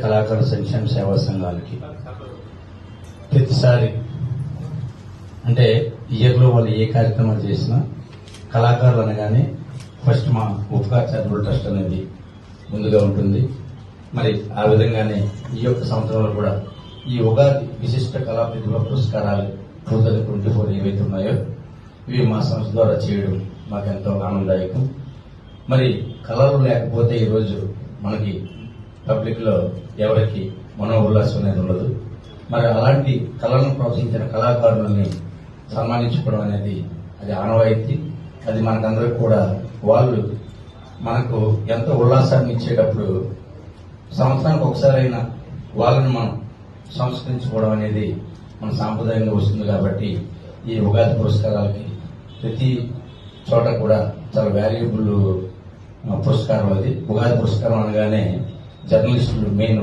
కళాకారుల సంక్షేమ సేవా సంఘానికి ప్రతిసారి అంటే ఇయర్లో వాళ్ళు ఏ కార్యక్రమాలు చేసినా కళాకారులు అనగానే ఫస్ట్ మా ఉపకార చారిటబుల్ ట్రస్ట్ అనేది ముందుగా ఉంటుంది. మరి ఆ విధంగానే ఈ యొక్క సంవత్సరంలో కూడా ఈ ఉగాది విశిష్ట కళా ప్రతిభ పురస్కారాలు 2024 ఏవైతే ఉన్నాయో ఇవి మా సంస్థ ద్వారా చేయడం మాకెంతో ఆనందదాయకం. మరి కళలు లేకపోతే ఈరోజు మనకి పబ్లిక్ లో ఎవరికి మనోల్లాసం అనేది ఉండదు. మరి అలాంటి కళలను ప్రోత్సహించిన కళాకారులని సన్మానించుకోవడం అనేది అది ఆనవాయితీ. అది మనకందరికి కూడా వాళ్ళు మనకు ఎంతో ఉల్లాసాన్ని ఇచ్చేటప్పుడు సంవత్సరానికి ఒకసారైనా వాళ్ళని మనం సంస్కరించుకోవడం అనేది మన సాంప్రదాయంగా వస్తుంది. కాబట్టి ఈ ఉగాది పురస్కారాలకి ప్రతి చోట కూడా చాలా వాల్యుబుల్ పురస్కారం. అది ఉగాది పురస్కారం అనగానే జర్నలిస్టులు మెయిన్